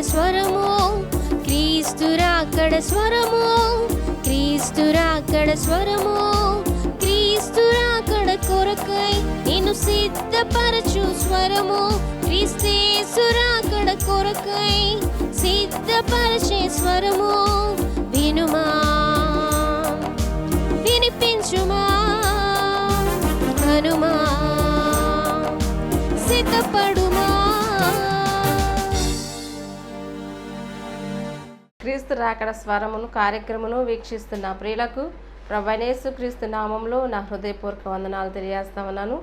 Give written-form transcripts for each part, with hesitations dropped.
స్వరము, క్రీస్తు రాకడ స్వరము, క్రీస్తు రాకడ స్వరము, క్రీస్తు రాకడ కొరకై నిన్ను సిద్ధపరచు స్వరము, క్రీస్తేసు రాకడ కొరకై సిద్ధపరచే స్వరము. వినుమా, వినిపించుమా, కనుమా, సిద్ధపడుమా. క్రీస్తు రాకడ స్వరమును కార్యక్రమను వీక్షిస్తున్న ప్రియులకు ప్రభువైన యేసుక్రీస్తు నామంలో నా హృదయపూర్వక వందనాలు తెలియజేస్తా ఉన్నాను.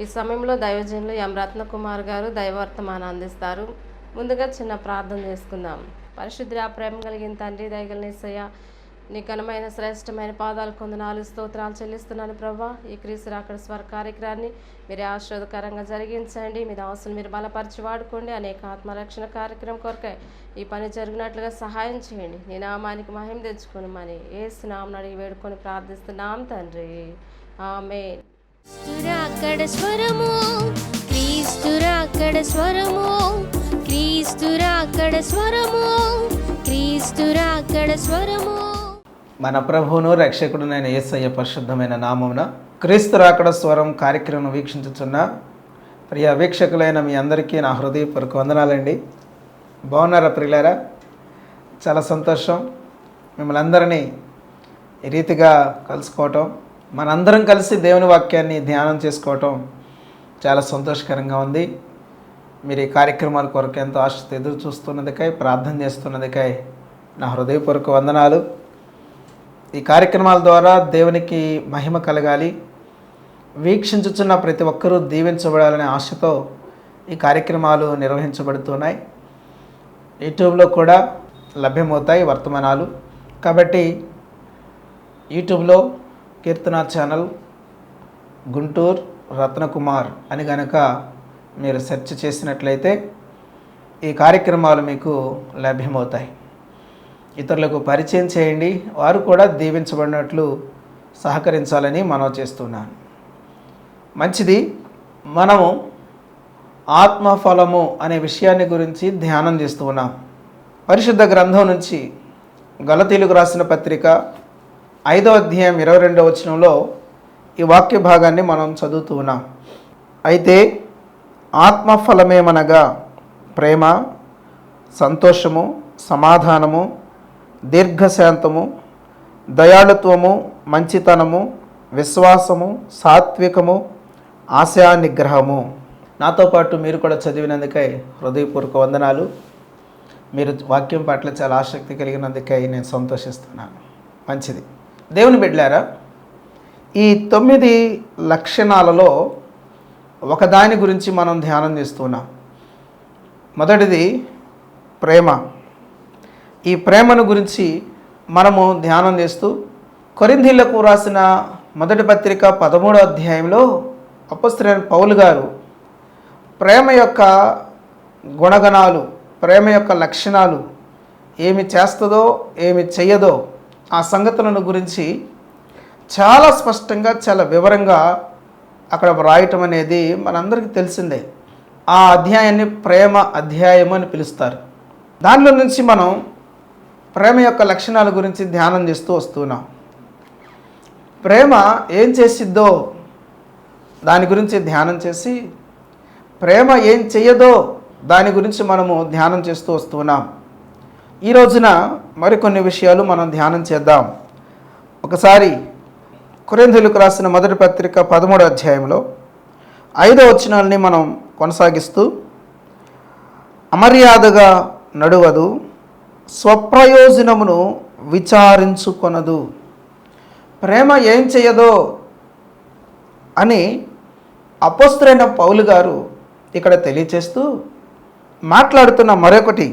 ఈ సమయంలో దైవజనులు ఎం రత్నకుమార్ గారు దైవవర్తమానం అందిస్తారు. ముందుగా చిన్న ప్రార్థన చేసుకుందాం. పరిశుద్ధ ప్రేమ కలిగిన తండ్రి, దయగల యేసయ్య, నీ ఘనమైన శ్రేష్టమైన పాదాలు కొందనాలు స్తోత్రాలు చెల్లిస్తున్నాను ప్రభా. ఈ క్రీస్తు రాకడ స్వర కార్యక్రమాన్ని మీరే ఆశీర్వాదకరంగా జరిగించండి. మీ దాసులు మీరు బలపరిచి వాడుకోండి. అనేక ఆత్మరక్షణ కార్యక్రమం కొరకై ఈ పని జరిగినట్లుగా సహాయం చేయండి. నీ నామానికి మహిమ తెచ్చుకొని మని యేసు నామమున అడిగి వేడుకొని ప్రార్థిస్తున్నాం తండ్రి, ఆమేన్. రాకడ స్వరము, క్రీస్తు రాకడ స్వరము, క్రీస్తు రాకడ స్వరము, క్రీస్తు రాకడ స్వరము. మన ప్రభువును రక్షకుడునైన యేసయ్య పరిశుద్ధమైన నామమున క్రీస్తు రాకడ స్వరం కార్యక్రమం వీక్షించుచున్న ప్రియ వీక్షకులైన మీ అందరికీ నా హృదయపూర్వక వందనాలండి. బాగున్నారా ప్రియులారా? చాలా సంతోషం మిమ్మల్ని అందరినీ ఈ రీతిగా కలుసుకోవటం, మనందరం కలిసి దేవుని వాక్యాన్ని ధ్యానం చేసుకోవటం చాలా సంతోషకరంగా ఉంది. మీరు ఈ కార్యక్రమాల కొరకు ఎంతో ఆశతో ఎదురు చూస్తున్నదికై, ప్రార్థన చేస్తున్నదికై నా హృదయపూర్వక వందనాలు. ఈ కార్యక్రమాల ద్వారా దేవునికి మహిమ కలగాలి, వీక్షించుచున్న ప్రతి ఒక్కరూ దీవించబడాలనే ఆశతో ఈ కార్యక్రమాలు నిర్వహించబడుతున్నాయి. యూట్యూబ్లో కూడా లభ్యమవుతాయి వర్తమానాలు. కాబట్టి యూట్యూబ్లో కీర్తన ఛానల్ గుంటూరు రత్నకుమార్ అని గనక మీరు సెర్చ్ చేసినట్లయితే ఈ కార్యక్రమాలు మీకు లభ్యమవుతాయి. ఇతరులకు పరిచయం చేయండి, వారు కూడా దీవించబడినట్లు సహకరించాలని మనవి చేస్తున్నాను. మంచిది. మనము ఆత్మఫలము అనే విషయాన్ని గురించి ధ్యానం చేస్తూ ఉన్నాం. పరిశుద్ధ గ్రంథం నుంచి గలతీయులకు రాసిన పత్రిక 5వ అధ్యాయం 22వ వచనంలో ఈ వాక్య భాగాన్ని మనం చదువుతూ ఉన్నాం. అయితే ఆత్మఫలమేమనగా ప్రేమ, సంతోషము, సమాధానము, దీర్ఘశాంతము, దయాళుత్వము, మంచితనము, విశ్వాసము, సాత్వికము, ఆశా నిగ్రహము. నాతో పాటు మీరు కూడా చదివినందుకై హృదయపూర్వక వందనాలు. మీరు వాక్యం పట్ల చాలా ఆసక్తి కలిగినందుకై నేను సంతోషిస్తున్నాను. మంచిది. దేవుని బిడ్డలారా, ఈ 9 లక్షణాలలో ఒకదాని గురించి మనం ధ్యానం చేస్తున్నాం. మొదటిది ప్రేమ. ఈ ప్రేమను గురించి మనము ధ్యానం చేస్తూ కొరింథీయులకు రాసిన మొదటి పత్రిక 13వ అధ్యాయంలో అపోస్తలుడైన పౌలు గారు ప్రేమ యొక్క గుణగణాలు, ప్రేమ యొక్క లక్షణాలు, ఏమి చేస్తుందో ఏమి చెయ్యదో ఆ సంగతులను గురించి చాలా స్పష్టంగా, చాలా వివరంగా అక్కడ వ్రాయటం అనేది మనందరికీ తెలిసిందే. ఆ అధ్యాయాన్ని ప్రేమ అధ్యాయం అని పిలుస్తారు. దానిలో నుంచి మనం ప్రేమ యొక్క లక్షణాల గురించి ధ్యానం చేస్తూ వస్తున్నాం. ప్రేమ ఏం చేసిద్దో దాని గురించి ధ్యానం చేసి, ప్రేమ ఏం చెయ్యదో దాని గురించి మనము ధ్యానం చేస్తూ వస్తున్నాం. ఈ రోజున మరికొన్ని విషయాలు మనం ధ్యానం చేద్దాం. ఒకసారి కొరింథీయులకు రాసిన మొదటి పత్రిక 13వ అధ్యాయంలో 5వ వచనాన్ని మనం కొనసాగిస్తూ, అమర్యాదగా నడువదు, స్వప్రయోజనమును విచారించుకొనదు. ప్రేమ ఏం చేయదో అని అపోస్తలుడైన పౌలు గారు ఇక్కడ తెలియచేస్తూ మాట్లాడుతున్న మరొకటి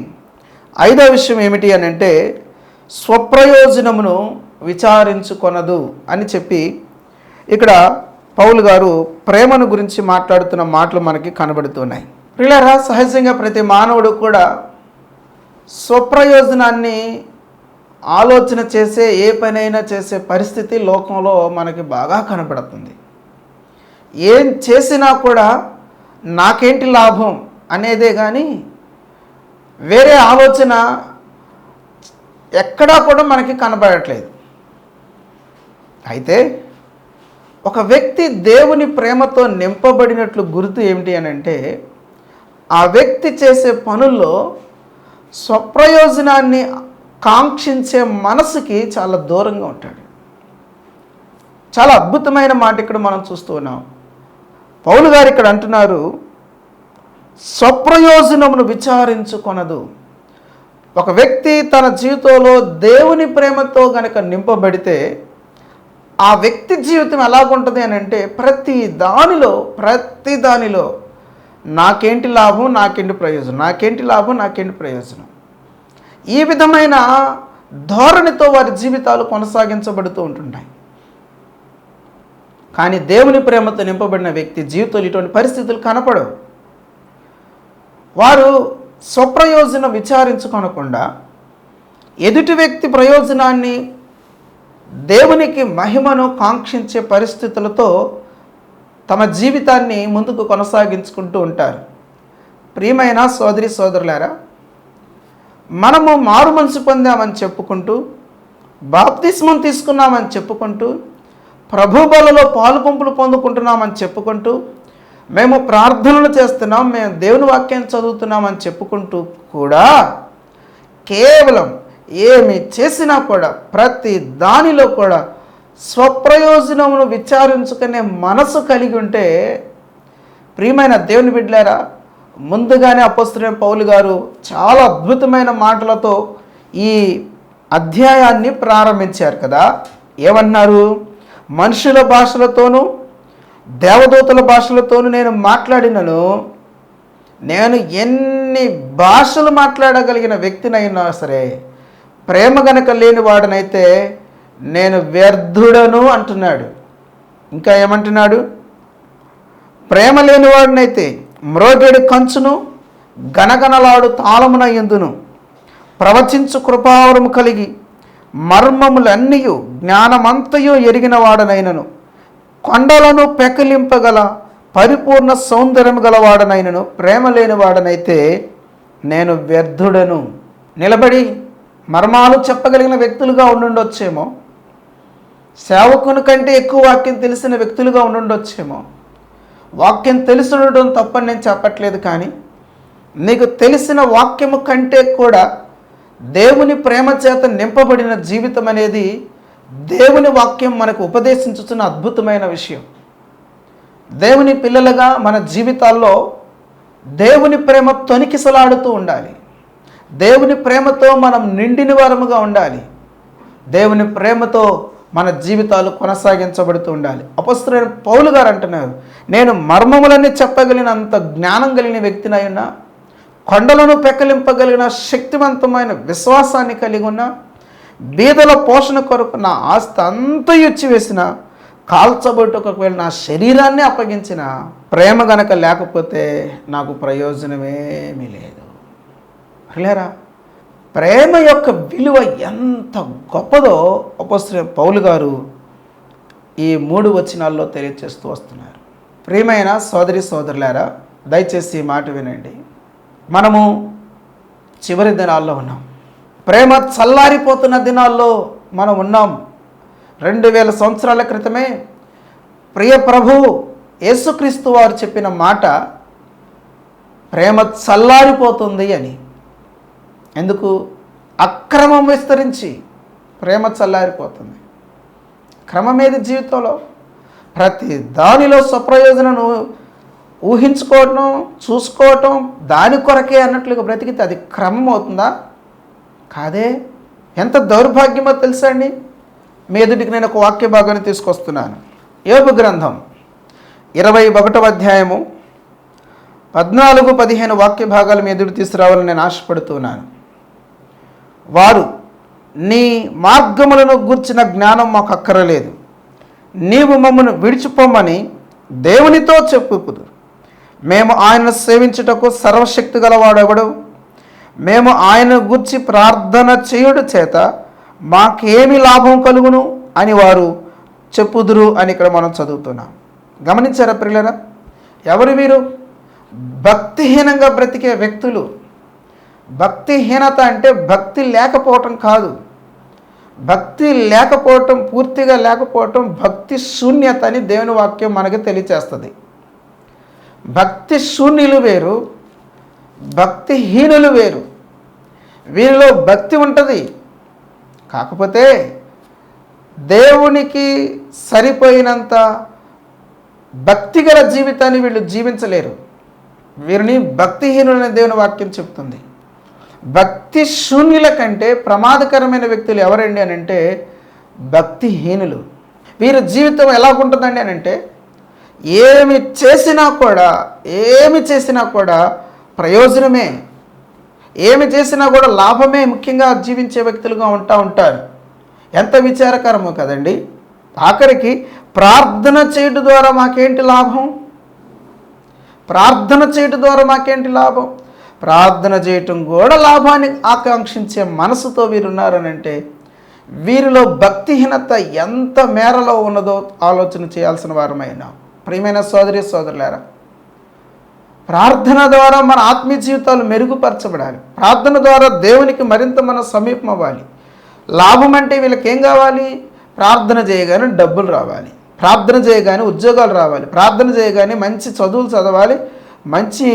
5వ విషయం ఏమిటి అని అంటే, స్వప్రయోజనమును విచారించుకొనదు అని చెప్పి ఇక్కడ పౌలు గారు ప్రేమను గురించి మాట్లాడుతున్న మాటలు మనకి కనబడుతున్నాయి. ప్రియులారా, సహజంగా ప్రతి మానవుడు కూడా స్వప్రయోజనాన్ని ఆలోచన చేసే ఏ పనైనా చేసే పరిస్థితి లోకంలో మనకి బాగా కనబడుతుంది. ఏం చేసినా కూడా నాకేంటి లాభం అనేదే కానీ వేరే ఆలోచన ఎక్కడా కూడా మనకి కనబడట్లేదు. అయితే ఒక వ్యక్తి దేవుని ప్రేమతో నింపబడినట్లు గుర్తు ఏమిటి అని అంటే, ఆ వ్యక్తి చేసే పనుల్లో స్వప్రయోజనాన్ని కాంక్షించే మనసుకి చాలా దూరంగా ఉంటాడు. చాలా అద్భుతమైన మాట ఇక్కడ మనం చూస్తూ ఉన్నాం. పౌలు గారు ఇక్కడ అంటున్నారు, స్వప్రయోజనమును విచారించుకొనదు. ఒక వ్యక్తి తన జీవితంలో దేవుని ప్రేమతో గనక నింపబడితే ఆ వ్యక్తి జీవితం ఎలాగుంటుంది అని అంటే, ప్రతి దానిలో నాకేంటి లాభం, నాకేంటి ప్రయోజనం, నాకేంటి లాభం, నాకేంటి ప్రయోజనం, ఈ విధమైన ధోరణితో వారి జీవితాలు కొనసాగించబడుతూ ఉంటుంటాయి. కానీ దేవుని ప్రేమతో నింపబడిన వ్యక్తి జీవితంలో ఇటువంటి పరిస్థితులు కనపడవు. వారు స్వప్రయోజనం విచారించుకొనకుండా ఎదుటి వ్యక్తి ప్రయోజనాన్ని, దేవునికి మహిమను కాంక్షించే పరిస్థితులతో తమ జీవితాన్ని ముందుకు కొనసాగించుకుంటూ ఉంటారు. ప్రియమైన సోదరి సోదరులారా, మనము మారు మనసు పొందామని చెప్పుకుంటూ, బాప్తిస్మం తీసుకున్నామని చెప్పుకుంటూ, ప్రభు బలలో పాలు పంపులు పొందుకుంటున్నామని చెప్పుకుంటూ, మేము ప్రార్థనలు చేస్తున్నాం, మేము దేవుని వాక్యాన్ని చదువుతున్నామని చెప్పుకుంటూ కూడా కేవలం ఏమి చేసినా కూడా ప్రతి దానిలో కూడా స్వప్రయోజనమును విచారించుకునే మనసు కలిగి ఉంటే, ప్రియమైన దేవుని బిడ్డలారా, ముందుగానే అపోస్తలుడైన పౌలు గారు చాలా అద్భుతమైన మాటలతో ఈ అధ్యాయాన్ని ప్రారంభించారు కదా. ఏమన్నారు? మనుషుల భాషలతోనూ దేవదూతల భాషలతోనూ నేను మాట్లాడినను, నేను ఎన్ని భాషలు మాట్లాడగలిగిన వ్యక్తినైనా సరే ప్రేమ గనక లేని వాడనైతే నేను వ్యర్థుడను అంటున్నాడు. ఇంకా ఏమంటున్నాడు? ప్రేమ లేని వాడినైతే మ్రోగేడు కంచును గనగనలాడు తాళమున యందును ప్రవచించు కృపావరము కలిగి మర్మములన్నీయు జ్ఞానమంతయు ఎరిగిన వాడనైనను కొండలను పెకలింపగల పరిపూర్ణ సౌందర్యం గలవాడనైనను ప్రేమ లేని వాడనైతే నేను వ్యర్థుడను. నిలబడి మర్మాలు చెప్పగలిగిన వ్యక్తులుగా ఉండుండొచ్చేమో, సేవకుని కంటే ఎక్కువ వాక్యం తెలిసిన వ్యక్తులుగా ఉండుండొచ్చేమో. వాక్యం తెలిసి ఉండడం తప్పని నేను చెప్పట్లేదు, కానీ నీకు తెలిసిన వాక్యము కంటే కూడా దేవుని ప్రేమ చేత నింపబడిన జీవితం అనేది దేవుని వాక్యం మనకు ఉపదేశించుతున్న అద్భుతమైన విషయం. దేవుని పిల్లలుగా మన జీవితాల్లో దేవుని ప్రేమ తొణికిసలాడుతూ ఉండాలి. దేవుని ప్రేమతో మనం నిండిన వారముగా ఉండాలి. దేవుని ప్రేమతో మన జీవితాలు కొనసాగించబడుతూ ఉండాలి. అపోస్తలుడైన పౌలు గారు అంటున్నారు, నేను మర్మములన్నీ చెప్పగలిగినంత జ్ఞానం కలిగిన వ్యక్తినై ఉన్నా, కొండలను పెకలింపగలిగిన శక్తివంతమైన విశ్వాసాన్ని కలిగి ఉన్న, బీదల పోషణ కొరకు నా ఆస్తి అంతా ఇచ్చివేసిన, కాల్చబొట్టుకు ఒకవేళ నా శరీరాన్ని అప్పగించిన, ప్రేమ గనక లేకపోతే నాకు ప్రయోజనమేమీ లేదు. లేరా? ప్రేమ యొక్క విలువ ఎంత గొప్పదో అపోస్తలుడైన పౌలు గారు ఈ 3 వచనాల్లో తెలియజేస్తూ వస్తున్నారు. ప్రియమైన సోదరి సోదరులారా, దయచేసి ఈ మాట వినండి. మనము చివరి దినాల్లో ఉన్నాం. ప్రేమ చల్లారిపోతున్న దినాల్లో మనం ఉన్నాం. 2000 సంవత్సరాల క్రితమే ప్రియ ప్రభు యేసుక్రీస్తు వారు చెప్పిన మాట, ప్రేమ చల్లారిపోతుంది అని. ఎందుకు? అక్రమం విస్తరించి ప్రేమ చల్లారిపోతుంది. క్రమమేది జీవితంలో? ప్రతి దానిలో స్వప్రయోజనను ఊహించుకోవటం, చూసుకోవటం, దాని కొరకే అన్నట్లుగా బ్రతికితే అది క్రమం అవుతుందా? కాదే. ఎంత దౌర్భాగ్యమో తెలుసా అండి? మీ ఎదుటికి నేను ఒక వాక్య భాగాన్ని తీసుకొస్తున్నాను. యోబు గ్రంథం 21వ అధ్యాయము 14-15 వాక్య భాగాలు మీ ఎదుటి తీసుకురావాలని నేను ఆశపడుతున్నాను. వారు, నీ మార్గములను గూర్చిన జ్ఞానం మాకు అక్కరలేదు, నీవు మమ్మను విడిచిపోమని దేవునితో చెప్పుకుదు. మేము ఆయనను సేవించుటకు సర్వశక్తి గలవాడెవడు? మేము ఆయన గూర్చి ప్రార్థన చేయుడు చేత మాకేమి లాభం కలుగును అని వారు చెప్పుదురు అని ఇక్కడ మనం చదువుతున్నాం. గమనించారా ప్రియులారా? ఎవరు వీరు? భక్తిహీనంగా బ్రతికే వ్యక్తులు, భక్తిహీనత అంటే భక్తి లేకపోవటం కాదు. భక్తి లేకపోవటం, పూర్తిగా లేకపోవటం భక్తి శూన్యత అని దేవుని వాక్యం మనకు తెలియచేస్తుంది. భక్తి శూన్యులు వేరు, భక్తిహీనులు వేరు. వీరిలో భక్తి ఉంటుంది, కాకపోతే దేవునికి సరిపోయినంత భక్తిగల జీవితాన్ని వీళ్ళు జీవించలేరు. వీరిని భక్తిహీనులని దేవుని వాక్యం చెప్తుంది. భక్తి శూన్యుల కంటే ప్రమాదకరమైన వ్యక్తులు ఎవరండి అని అంటే భక్తిహీనులు. వీరి జీవితం ఎలాగుంటుందండి అని అంటే ఏమి చేసినా కూడా ప్రయోజనమే, ఏమి చేసినా కూడా లాభమే ముఖ్యంగా జీవించే వ్యక్తులుగా ఉంటారు. ఎంత విచారకరమో కదండి. ఆఖరికి ప్రార్థన చేయడం ద్వారా మాకేంటి లాభం? ప్రార్థన చేయడం ద్వారా మాకేంటి లాభం? ప్రార్థన చేయటం కూడా లాభాన్ని ఆకాంక్షించే మనసుతో వీరున్నారనంటే వీరిలో భక్తిహీనత ఎంత మేరలో ఉన్నదో ఆలోచన చేయాల్సిన వారమైన ప్రియమైన సోదరి సోదరులారా, ప్రార్థన ద్వారా మన ఆత్మీయ జీవితాలు మెరుగుపరచబడాలి. ప్రార్థన ద్వారా దేవునికి మరింత మనం సమీపం అవ్వాలి. లాభం అంటే వీళ్ళకి ఏం కావాలి? ప్రార్థన చేయగానే డబ్బులు రావాలి, ప్రార్థన చేయగానే ఉద్యోగాలు రావాలి, ప్రార్థన చేయగానే మంచి చదువులు చదవాలి, మంచి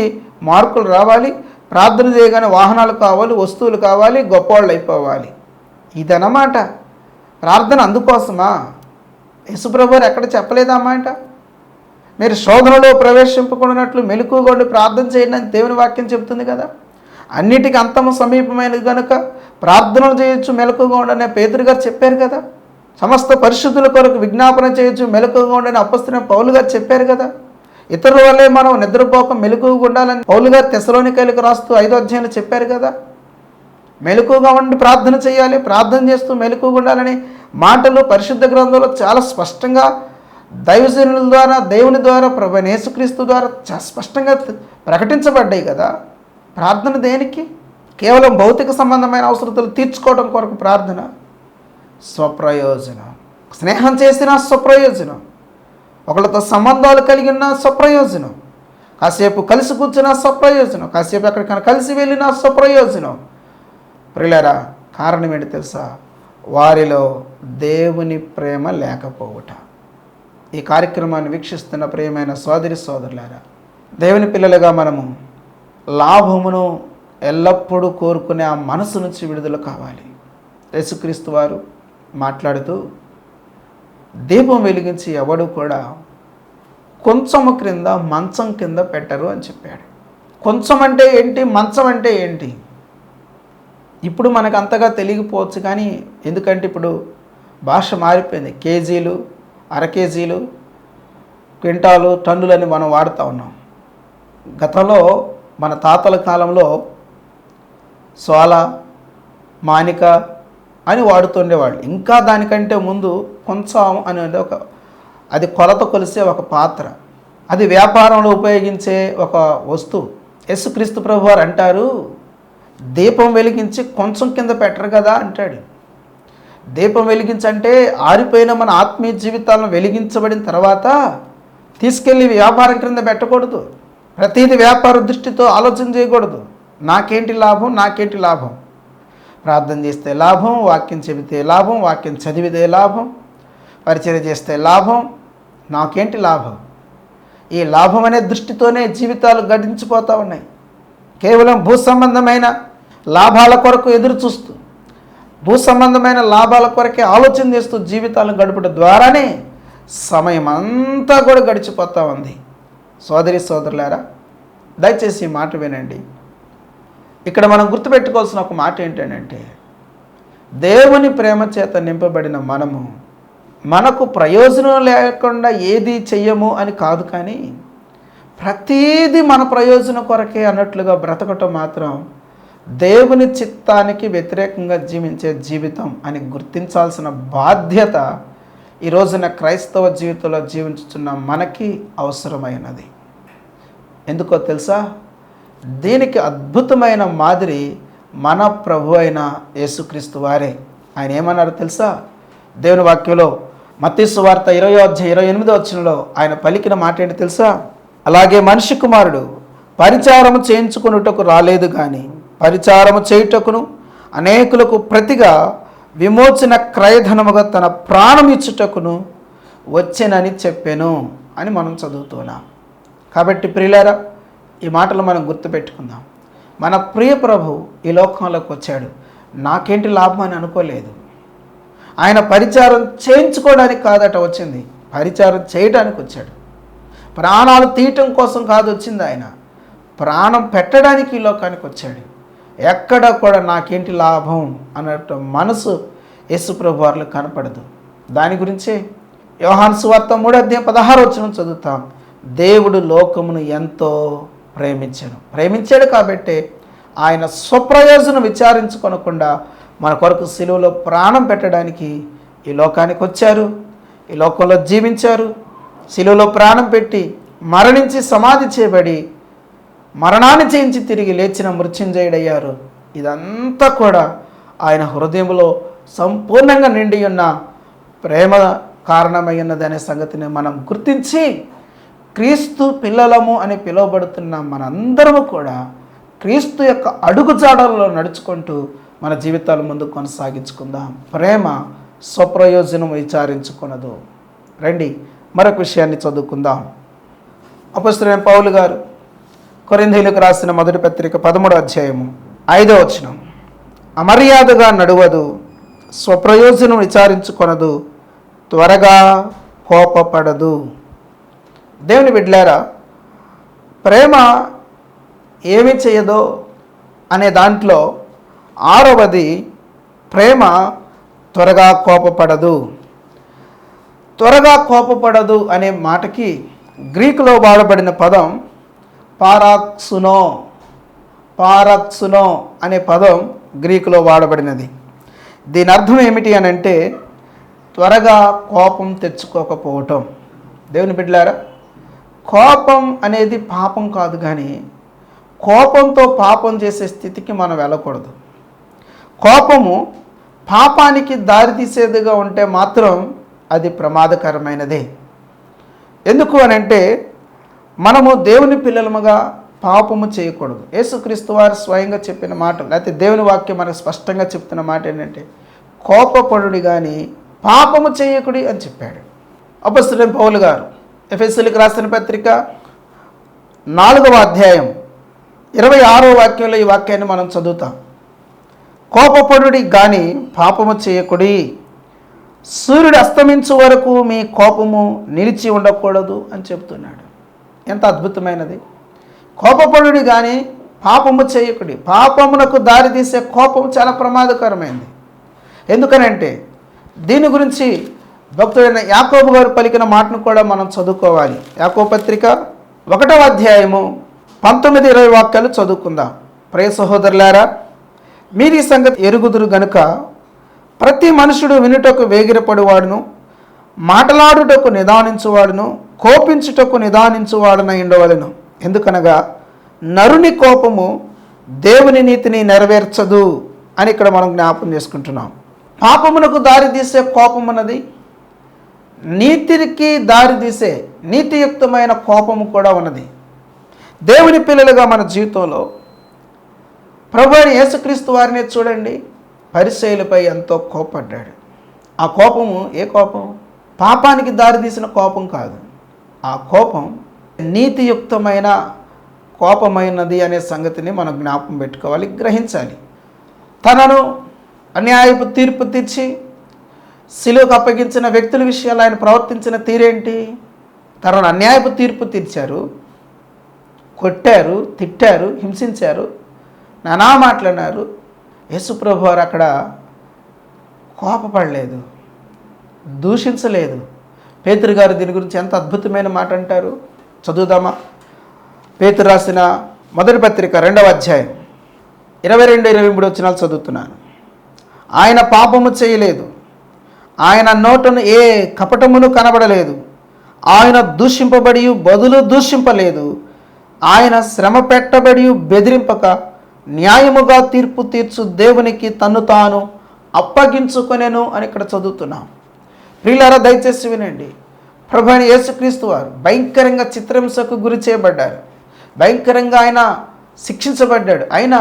మార్కులు రావాలి, ప్రార్థన చేయగానే వాహనాలు కావాలి, వస్తువులు కావాలి, గొప్పవాళ్ళు అయిపోవాలి. ఇదన్నమాట ప్రార్థన. అందుకోసమా? యేసుప్రభు ఎక్కడ చెప్పలేదా మాట? మీరు శోధనలో ప్రవేశింపకున్నట్లు మెలకువగా ప్రార్థన చేయండి అని దేవుని వాక్యం చెప్తుంది కదా. అన్నిటికీ అంతము సమీపమైనది కనుక ప్రార్థనలు చేయొచ్చు, మెలకువగా ఉండని పేతురు గారు చెప్పారు కదా. సమస్త పరిశుద్ధుల కొరకు విజ్ఞాపన చేయొచ్చు, మెలకువగా ఉండని అపొస్తలుడైన పౌలు గారు చెప్పారు కదా. ఇతరుల వల్లే మనం నిద్రపోక మెలకువగా ఉండాలని పౌలు గారు తెస్సలోనికైలకు రాస్తూ 5వ అధ్యాయంలో చెప్పారు కదా. మెలకువగా ఉండి ప్రార్థన చేయాలి, ప్రార్థన చేస్తూ మెలకువగా ఉండాలని మాటలు పరిశుద్ధ గ్రంథంలో చాలా స్పష్టంగా దైవజనుల ద్వారా, దేవుని ద్వారా, ప్రభువైన యేసుక్రీస్తు ద్వారా చాలా స్పష్టంగా ప్రకటించబడ్డాయి కదా. ప్రార్థన దేనికి? కేవలం భౌతిక సంబంధమైన అవసరతలు తీర్చుకోవడం కొరకు ప్రార్థన. స్వప్రయోజనం. స్నేహం చేసిన స్వప్రయోజనం, ఒకళ్ళతో సంబంధాలు కలిగిన స్వప్రయోజనం, కాసేపు కలిసి కూర్చున్న స్వప్రయోజనం, కాసేపు ఎక్కడికైనా కలిసి వెళ్ళిన స్వప్రయోజనం. ప్రియులారా, కారణం ఏంటి తెలుసా? వారిలో దేవుని ప్రేమ లేకపోవుట. ఈ కార్యక్రమాన్ని వీక్షిస్తున్న ప్రియమైన సోదరి సోదరులారా, దేవుని పిల్లలుగా మనము లాభమును ఎల్లప్పుడూ కోరుకునే ఆ మనసు నుంచి విడుదల కావాలి. యేసుక్రీస్తు వారు మాట్లాడుతూ దీపం వెలిగించి ఎవడు కూడా కొంచెము క్రింద మంచం కింద పెట్టరు అని చెప్పాడు. కొంచెం అంటే ఏంటి, మంచం అంటే ఏంటి? ఇప్పుడు మనకు అంతగా తెలియకపోవచ్చు, కానీ ఎందుకంటే ఇప్పుడు భాష మారిపోయింది. కేజీలు, అర కేజీలు, క్వింటాలు, టన్నులని మనం వాడుతూ ఉన్నాం. గతంలో మన తాతల కాలంలో సోల, మానిక అని వాడుతుండేవాళ్ళు. ఇంకా దానికంటే ముందు కొంచెం అనేది అది కొలత కొలిసే ఒక పాత్ర, అది వ్యాపారంలో ఉపయోగించే ఒక వస్తువు. యేసుక్రీస్తు ప్రభు వారు అంటారు, దీపం వెలిగించి కొంచెం కింద పెట్టరు కదా అంటాడు. దీపం వెలిగించంటే ఆరిపోయిన మన ఆత్మీయ జీవితాలను వెలిగించబడిన తర్వాత తీసుకెళ్ళి వ్యాపారం క్రింద పెట్టకూడదు. ప్రతిదీ వ్యాపార దృష్టితో ఆలోచన చేయకూడదు. నాకేంటి లాభం, నాకేంటి లాభం? ప్రార్థన చేస్తే లాభం, వాక్యం చెబితే లాభం, వాక్యం చదివితే లాభం, పరిచర్య చేస్తే లాభం, నాకేంటి లాభం? ఈ లాభం అనే దృష్టితోనే జీవితాలు గడించిపోతూ ఉన్నాయి. కేవలం భూ సంబంధమైన లాభాల కొరకు ఎదురు చూస్తూ, భూ సంబంధమైన లాభాల కొరకే ఆలోచన చేస్తూ జీవితాలను గడపడం ద్వారానే సమయం అంతా కూడా గడిచిపోతూ ఉంది. సోదరి సోదరులారా, దయచేసి ఈ మాట వినండి. ఇక్కడ మనం గుర్తుపెట్టుకోవాల్సిన ఒక మాట ఏంటంటే, దేవుని ప్రేమ చేత నింపబడిన మనము మనకు ప్రయోజనం లేకుండా ఏది చెయ్యము అని కాదు, కానీ ప్రతీది మన ప్రయోజనం కొరకే అన్నట్లుగా బ్రతకటం మాత్రం దేవుని చిత్తానికి వ్యతిరేకంగా జీవించే జీవితం అని గుర్తించాల్సిన బాధ్యత ఈ రోజున క్రైస్తవ జీవితంలో జీవించుతున్న మనకి అవసరమైనది. ఎందుకో తెలుసా? దీనికి అద్భుతమైన మాదిరి మన ప్రభు అయిన యేసుక్రీస్తు వారే. ఆయన ఏమన్నారు తెలుసా? దేవుని వాక్యంలో మత్తయి సువార్త 20వ అధ్యాయం 28వ వచనంలో ఆయన పలికిన మాట ఏంటి తెలుసా? అలాగే మనిషి కుమారుడు పరిచారము చేయించుకొనుటకు రాలేదు కానీ పరిచారము చేయుటకును అనేకులకు ప్రతిగా విమోచన క్రయధనముగా తన ప్రాణం ఇచ్చుటకును వచ్చెనని చెప్పాను అని మనం చదువుతున్నాం. కాబట్టి ప్రియులారా, ఈ మాటలు మనం గుర్తుపెట్టుకుందాం. మన ప్రియ ప్రభు ఈ లోకంలోకి వచ్చాడు. నాకేంటి లాభం అని అనుకోలేదు. ఆయన పరిచారం చేయించుకోవడానికి కాదట వచ్చింది, పరిచారం చేయడానికి వచ్చాడు. ప్రాణాలు తీయటం కోసం కాదు వచ్చింది, ఆయన ప్రాణం పెట్టడానికి ఈ లోకానికి వచ్చాడు. ఎక్కడ కూడా నాకేంటి లాభం అన్నట్టు మనసు యేసుప్రభు వారిలో కనపడదు. దాని గురించే యోహాను సువార్త 3:16 చదువుతాం. దేవుడు లోకమును ఎంతో ప్రేమించాడు కాబట్టి ఆయన స్వప్రయోజనం విచారించుకొనకుండా మన కొరకు సిలువలో ప్రాణం పెట్టడానికి ఈ లోకానికి వచ్చారు, ఈ లోకంలో జీవించారు, సిలువలో ప్రాణం పెట్టి మరణించి సమాధి చేయబడి మరణాన్ని జయించి తిరిగి లేచిన మృత్యుంజయుడయ్యారు. ఇదంతా కూడా ఆయన హృదయంలో సంపూర్ణంగా నిండి ఉన్న ప్రేమ కారణమై ఉన్నదనే సంగతిని మనం గుర్తించి క్రీస్తు పిల్లలము అని పిలువబడుతున్న మనందరము కూడా క్రీస్తు యొక్క అడుగుజాడల్లో నడుచుకుంటూ మన జీవితాలు ముందు కొనసాగించుకుందాం. ప్రేమ స్వప్రయోజనం విచారించుకున్నదు. రండి మరొక విషయాన్ని చదువుకుందాం. అపొస్తలుడైన పౌలు గారు కొరింథీయులకు రాసిన మొదటి పత్రిక 13:5 అమర్యాదగా నడువదు, స్వప్రయోజనం విచారించుకొనదు, త్వరగా కోపపడదు. దేవుని బిడ్డలారా, ప్రేమ ఏమి చేయదో అనే దాంట్లో 6వది ప్రేమ త్వరగా కోపపడదు. త్వరగా కోపపడదు అనే మాటకి గ్రీకులో వాడబడిన పదం పారాక్సునో అనే పదం గ్రీకులో వాడబడినది. దీని అర్థం ఏమిటి అని అంటే త్వరగా కోపం తెచ్చుకోకపోవటం. దేవుని బిడ్డలారా, కోపం అనేది పాపం కాదు, కానీ కోపంతో పాపం చేసే స్థితికి మనం వెళ్ళకూడదు. కోపము పాపానికి దారితీసేదిగా ఉంటే మాత్రం అది ప్రమాదకరమైనదే. ఎందుకు అని అంటే మనము దేవుని పిల్లలముగా పాపము చేయకూడదు. యేసుక్రీస్తు వారు స్వయంగా చెప్పిన మాట, లేకపోతే దేవుని వాక్యం మనకు స్పష్టంగా చెప్తున్న మాట ఏంటంటే కోపపడుడి కానీ పాపము చేయకుడి అని చెప్పాడు. అపొస్తలుడైన పౌలు గారు ఎఫెసీయులకు రాసిన పత్రిక 4:26 ఈ వాక్యాన్ని మనం చదువుతాం. కోపపడుడి కానీ పాపము చేయకుడి, సూర్యుడు అస్తమించు వరకు మీ కోపము నిలిచి ఉండకూడదు అని చెప్తున్నాడు. ఎంత అద్భుతమైనది! కోపపడుడి కానీ పాపము చేయకుడి. పాపమునకు దారితీసే కోపం చాలా ప్రమాదకరమైనది. ఎందుకనంటే దీని గురించి భక్తుడైన యాకోబు గారు పలికిన మాటను కూడా మనం చదువుకోవాలి. యాకోబు పత్రిక 1:19-20 చదువుకుందాం. ప్రియ సహోదరులారా, మీరు ఈ సంగతి ఎరుగుదురు గనుక ప్రతి మనుషుడు వినుటకు వేగిరపడువాడును, మాటలాడుటకు నిదానించువాడును, కోపించుటకు నిదానించువాడునై ఉండవలెను. ఎందుకనగా నరుని కోపము దేవుని నీతిని నెరవేర్చదు అని ఇక్కడ మనం జ్ఞాపకం చేసుకుంటున్నాం. పాపమునకు దారితీసే కోపం అన్నది నీతికి దారితీసే నీతియుక్తమైన కోపము కూడా ఉన్నది. దేవుని పిల్లలుగా మన జీవితంలో ప్రభు అయిన యేసుక్రీస్తు వారిని చూడండి, పరిసయ్యులపై ఎంతో కోపడ్డాడు. ఆ కోపము ఏ కోపం? పాపానికి దారితీసిన కోపం కాదు. ఆ కోపం నీతియుక్తమైన కోపమైనది అనే సంగతిని మనం జ్ఞాపకం పెట్టుకోవాలి, గ్రహించాలి. తనను అన్యాయపు తీర్పు తీర్చి సిలువకు అప్పగించిన వ్యక్తుల విషయాలు ఆయన ప్రవర్తించిన తీరేంటి? తనను అన్యాయపు తీర్పు తీర్చారు, కొట్టారు, తిట్టారు, హింసించారు, నానా మాట్లాడినారు. యేసుప్రభు వారు అక్కడ కోపపడలేదు, దూషించలేదు. పేతురు గారు దీని గురించి ఎంత అద్భుతమైన మాట అంటారు, చదువుదామా? పేతురు రాసిన మొదటి పత్రిక 2:22-23 చదువుతున్నాను. ఆయన పాపము చేయలేదు, ఆయన నోటను ఏ కపటమును కనబడలేదు, ఆయన దూషింపబడి బదులు దూషింపలేదు, ఆయన శ్రమ పెట్టబడి బెదిరింపక న్యాయముగా తీర్పు తీర్చు దేవునికి తన్ను తాను అప్పగించుకొనెను అని ఇక్కడ చదువుతున్నాం. ప్రియులారా, దయచేసి వినండి. ప్రభు అయిన యేసుక్రీస్తు వారు భయంకరంగా చిత్రహింసకు గురి చేయబడ్డారు, భయంకరంగా ఆయన శిక్షించబడ్డాడు. అయినా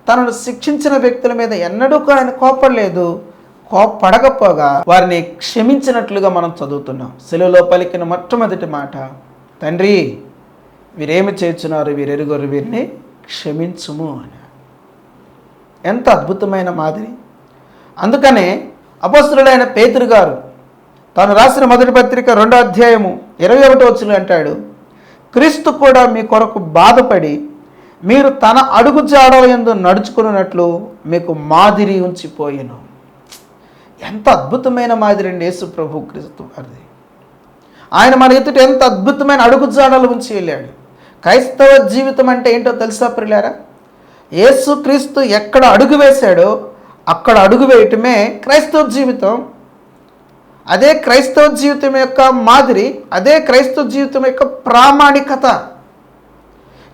తనను శిక్షించిన వ్యక్తుల మీద ఎన్నడూ ఆయన కోపడలేదు. కోపడకపోగా వారిని క్షమించినట్లుగా మనం చదువుతున్నాం. శిలువలో పలికిన మొట్టమొదటి మాట, తండ్రి వీరేమి చేస్తున్నారు, వీరెరుగరు, వీరిని క్షమించుము అని. ఎంత అద్భుతమైన మాదిరి! అందుకనే అపోస్తలుడైన పేతురు గారు తాను రాసిన మొదటి పత్రిక 2వ అధ్యాయము 21వ వచనం అంటాడు, క్రీస్తు కూడా మీ కొరకు బాధపడి మీరు తన అడుగు జాడల యందు నడుచుకున్నట్లు మీకు మాదిరి ఉంచిపోయెను. ఎంత అద్భుతమైన మాదిరి అండి యేసు ప్రభు క్రీస్తు వారిది. ఆయన మన ఎదుట ఎంత అద్భుతమైన అడుగు జాడలు ఉంచి వెళ్ళాడు. క్రైస్తవ జీవితం అంటే ఏంటో తెలుసా ప్రియులారా? యేసు క్రీస్తు ఎక్కడ అడుగు వేశాడో అక్కడ అడుగు వేయటమే క్రైస్తవ జీవితం. అదే క్రైస్తవ జీవితం యొక్క మాదిరి, అదే క్రైస్తవ జీవితం యొక్క ప్రామాణికత.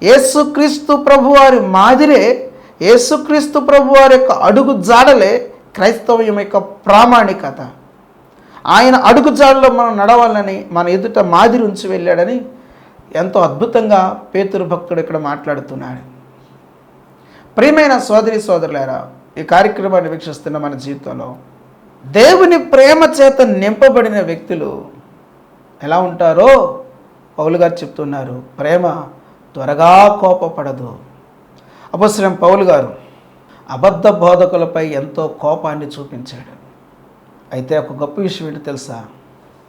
యేసుక్రీస్తు ప్రభువారి మాదిరే, యేసుక్రీస్తు ప్రభువారి యొక్క అడుగు జాడలే క్రైస్తవ్యం యొక్క ప్రామాణికత. ఆయన అడుగు జాడలో మనం నడవాలని మన ఎదుట మాదిరి ఉంచి వెళ్ళాడని ఎంతో అద్భుతంగా పేతురు భక్తుడు ఇక్కడ మాట్లాడుతున్నాడు. ప్రియమైన సోదరి సోదరులారా, ఈ కార్యక్రమాన్ని వీక్షిస్తున్న మన జీవితంలో దేవుని ప్రేమ చేత నింపబడిన వ్యక్తులు ఎలా ఉంటారో పౌలు గారు చెప్తున్నారు. ప్రేమ త్వరగా కోపపడదు. అపొస్తలుడైన పౌలు గారు అబద్ధ బోధకులపై ఎంతో కోపాన్ని చూపించాడు. అయితే ఒక గొప్ప విషయం ఏంటి తెలుసా?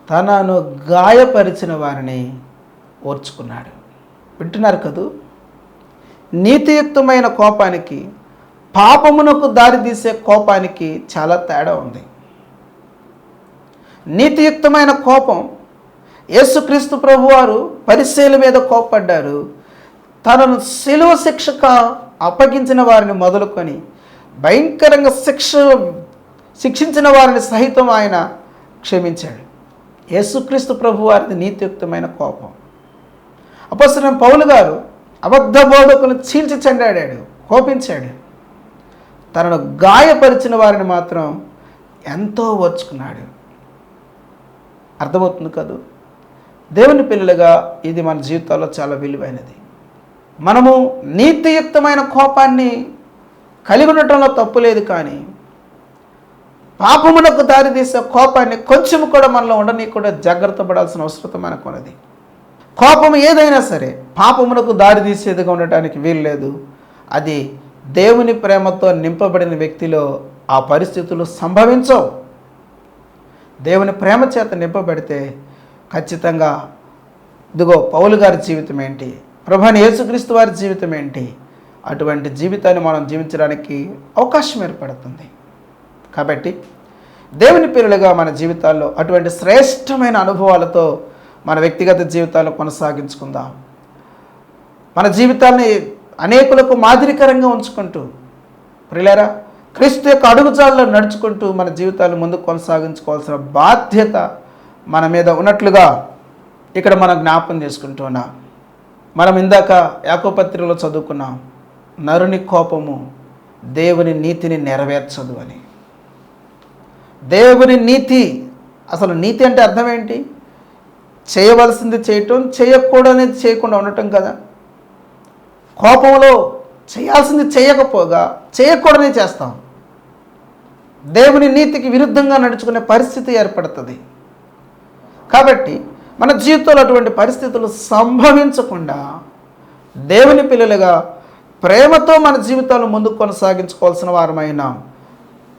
తనను గాయపరిచిన వారిని ఓర్చుకున్నాడు. వింటున్నారు కదూ? నీతియుక్తమైన కోపానికి, పాపమునకు దారితీసే కోపానికి చాలా తేడా ఉంది. నీతియుక్తమైన కోపం, యేసుక్రీస్తు ప్రభువారు పరిసయ్యుల మీద కోపడ్డారు. తనను శిలువ శిక్షకు అప్పగించిన వారిని మొదలుకొని భయంకరంగా శిక్షించిన వారిని సహితం ఆయన క్షమించాడు. యేసుక్రీస్తు ప్రభువారిది నీతియుక్తమైన కోపం. అపొస్తలుడైన పౌలు గారు అబద్ధ బోధకులను చీల్చి చెండాడాడు, కోపించాడు. తనను గాయపరిచిన వారిని మాత్రం ఎంతో ఓర్చుకున్నాడు. అర్థమవుతుంది కదూ? దేవుని పిల్లలుగా ఇది మన జీవితాల్లో చాలా విలువైనది. మనము నీతియుక్తమైన కోపాన్ని కలిగి ఉండటంలో తప్పు లేదు, కానీ పాపమునకు దారితీసే కోపాన్ని కొంచెం కూడా మనలో ఉండనీయకుండా జాగ్రత్త పడాల్సిన అవసరం మనకు ఉన్నది. కోపం ఏదైనా సరే పాపమునకు దారితీసేదిగా ఉండటానికి వీలు లేదు. అది దేవుని ప్రేమతో నింపబడిన వ్యక్తిలో ఆ పరిస్థితులు సంభవించవు. దేవుని ప్రేమ చేత నింపబడితే ఖచ్చితంగా ఇదిగో పౌలు గారి జీవితం ఏంటి, ప్రభువైన యేసుక్రీస్తు వారి జీవితం ఏంటి, అటువంటి జీవితాన్ని మనం జీవించడానికి అవకాశం ఏర్పడుతుంది. కాబట్టి దేవుని పిల్లలుగా మన జీవితాల్లో అటువంటి శ్రేష్టమైన అనుభవాలతో మన వ్యక్తిగత జీవితాలను కొనసాగించుకుందాం. మన జీవితాన్ని అనేకులకు మాదిరికరంగా ఉంచుకుంటూ ప్రియులారా, క్రీస్తు యొక్క అడుగుజాడల్లో నడుచుకుంటూ మన జీవితాలను ముందుకు కొనసాగించుకోవాల్సిన బాధ్యత మన మీద ఉన్నట్లుగా ఇక్కడ మనం జ్ఞాపకం చేసుకుంటున్నాం. మనం ఇందాక యాకోబు పత్రికలో చదువుకున్నాం, నరుని కోపము దేవుని నీతిని నెరవేర్చదు అని. దేవుని నీతి, అసలు నీతి అంటే అర్థం ఏంటి? చేయవలసింది చేయటం, చేయకూడనిది చేయకుండా ఉండటం కదా. కోపంలో చేయాల్సింది చేయకపోగా చేయకూడని చేస్తాం. దేవుని నీతికి విరుద్ధంగా నడుచుకునే పరిస్థితి ఏర్పడుతుంది. కాబట్టి మన జీవితంలో అటువంటి పరిస్థితులు సంభవించకుండా దేవుని పిల్లలుగా ప్రేమతో మన జీవితాలు ముందుకు కొనసాగించుకోవాల్సిన వారమైన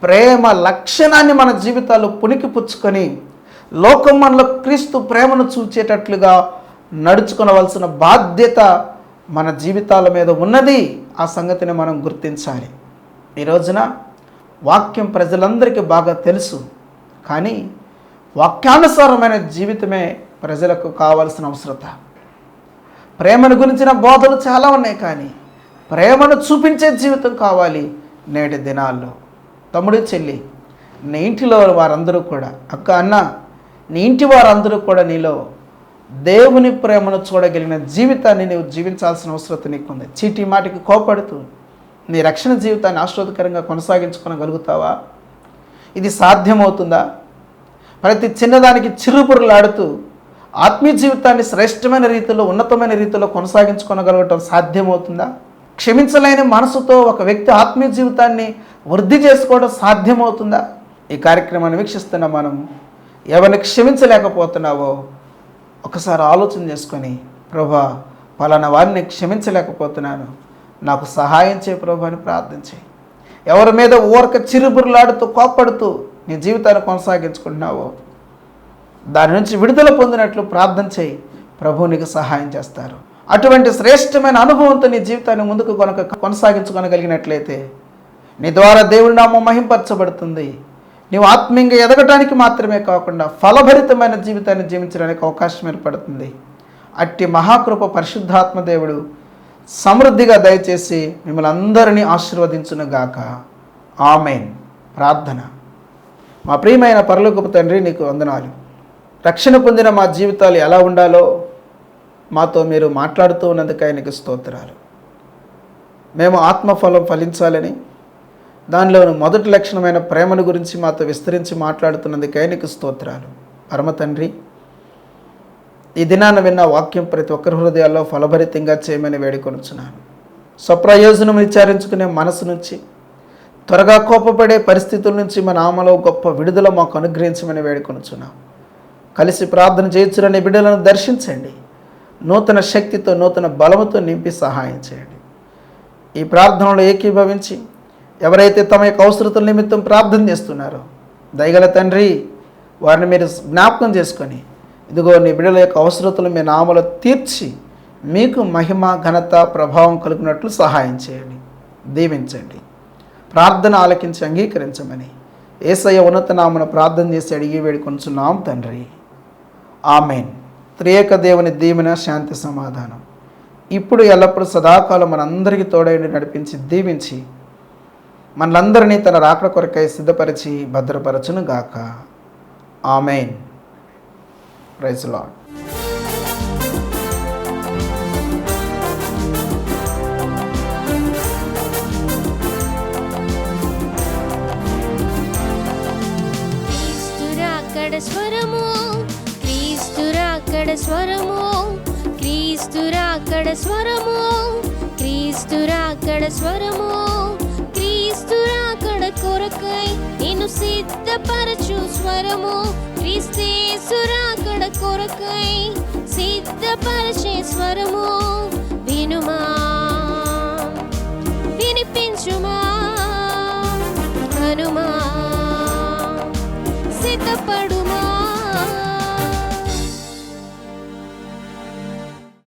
ప్రేమ లక్షణాన్ని మన జీవితాలు పుణికిపుచ్చుకొని లోకం మనలో క్రీస్తు ప్రేమను చూచేటట్లుగా నడుచుకోవలసిన బాధ్యత మన జీవితాల మీద ఉన్నది. ఆ సంగతిని మనం గుర్తించాలి. ఈ రోజున వాక్యం ప్రజలందరికీ బాగా తెలుసు, కానీ వాక్యానుసారమైన జీవితమే ప్రజలకు కావాల్సిన అవసరత. ప్రేమను గురించిన బోధలు చాలా ఉన్నాయి, కానీ ప్రేమను చూపించే జీవితం కావాలి నేటి దినాల్లో. తమ్ముడు చెల్లి, నీ ఇంటిలో వారందరూ కూడా, అక్క అన్న, నీ ఇంటి వారందరూ కూడా నీలో దేవుని ప్రేమను చూడగలిగిన జీవితాన్ని నీవు జీవించాల్సిన అవసరం నీకుంది. చీటి మాటికి కోపడుతూ నీ రక్షణ జీవితాన్ని ఆశ్వాదకరంగా కొనసాగించుకోగలుగుతావా? ఇది సాధ్యమవుతుందా? ప్రతి చిన్నదానికి చిరుపురులాడుతూ ఆత్మీయ జీవితాన్ని శ్రేష్టమైన రీతిలో, ఉన్నతమైన రీతిలో కొనసాగించుకోగలగటం సాధ్యమవుతుందా? క్షమించలేని మనసుతో ఒక వ్యక్తి ఆత్మీయ జీవితాన్ని వృద్ధి చేసుకోవడం సాధ్యమవుతుందా? ఈ కార్యక్రమాన్ని వీక్షిస్తున్న మనం ఎవరిని క్షమించలేకపోతున్నావో ఒకసారి ఆలోచన చేసుకొని, ప్రభా పలానా వారిని క్షమించలేకపోతున్నాను, నాకు సహాయం చేయ ప్రభు అని ప్రార్థించే. ఎవరి మీద ఊరక చిరుబురులాడుతూ కోప్పడుతూ నీ జీవితాన్ని కొనసాగించుకుంటున్నావో దాని నుంచి విడుదల పొందినట్లు ప్రార్థన చేయి. ప్రభు నీకు సహాయం చేస్తారు. అటువంటి శ్రేష్టమైన అనుభవంతో నీ జీవితాన్ని ముందుకు కొనసాగించుకోగలిగినట్లయితే నీ ద్వారా దేవుడి నామం మహింపరచబడుతుంది. నీవు ఆత్మీయంగా ఎదగటానికి మాత్రమే కాకుండా ఫలభరితమైన జీవితాన్ని జీవించడానికి అవకాశం ఏర్పడుతుంది. అట్టి మహాకృప పరిశుద్ధాత్మ దేవుడు సమృద్ధిగా దయచేసి మిమ్మల్ని అందరినీ ఆశీర్వదించునుగాక. ఆమేన్. ప్రార్థన. మా ప్రియమైన పరలోకపు తండ్రి, నీకు వందనాలు. రక్షణ పొందిన మా జీవితాలు ఎలా ఉండాలో మాతో మీరు మాట్లాడుతూ ఉన్నందుకై నీకు స్తోత్రాలు. మేము ఆత్మఫలం ఫలించాలని, దానిలోని మొదటి లక్షణమైన ప్రేమను గురించి మాతో విస్తరించి మాట్లాడుతున్నందుకై నీకు స్తోత్రాలు. పరమ తండ్రి, ఈ దినాన విన్న వాక్యం ప్రతి ఒక్కరి హృదయాల్లో ఫలభరితంగా చేయమని వేడుకొనుచున్నాను. స్వప్రయోజనం విచారించుకునే మనసు నుంచి, త్వరగా కోపపడే పరిస్థితుల నుంచి మా నామలో గొప్ప విడుదల మాకు అనుగ్రహించమని వేడుకొనుచున్నాం. కలిసి ప్రార్థన చేయించురని బిడ్డలను దర్శించండి. నూతన శక్తితో, నూతన బలముతో నింపి సహాయం చేయండి. ఈ ప్రార్థనలో ఏకీభవించి ఎవరైతే తమ యొక్క అవసరతల నిమిత్తం ప్రార్థన చేస్తున్నారో దయగల తండ్రి, వారిని మీరు జ్ఞాపకం చేసుకొని, ఇదిగో నీ బిడ్డల యొక్క అవసరతలు మీ నామలో తీర్చి మీకు మహిమ, ఘనత, ప్రభావం కలుగునట్లు సహాయం చేయండి. దీవించండి. ప్రార్థన ఆలకించి అంగీకరించమని యేసయ్య ఉన్నత నామమున ప్రార్థన చేసి అడిగి వేడుకొనుచున్నాం తండ్రి. ఆమేన్. త్రియేక దేవుని దీవెన, శాంతి, సమాధానం ఇప్పుడు ఎల్లప్పుడూ సదాకాలం మనందరికీ తోడైండి నడిపించి దీవించి మనలందరినీ తన రాకడ కొరకై సిద్ధపరిచి భద్రపరచును గాక. ఆమేన్. Praise Lord. స్వరము క్రీస్తురాకడ స్వరము, క్రీస్తురాకడ స్వరము, క్రీస్తురాకడ స్వరము, క్రీస్తురాకడ కొరకై నిన్ను సిద్ధపరచు స్వరము, క్రీస్తేసురాకడ కొరకై సిద్ధపరచే స్వరము. వినుమా, వినిపించుమా.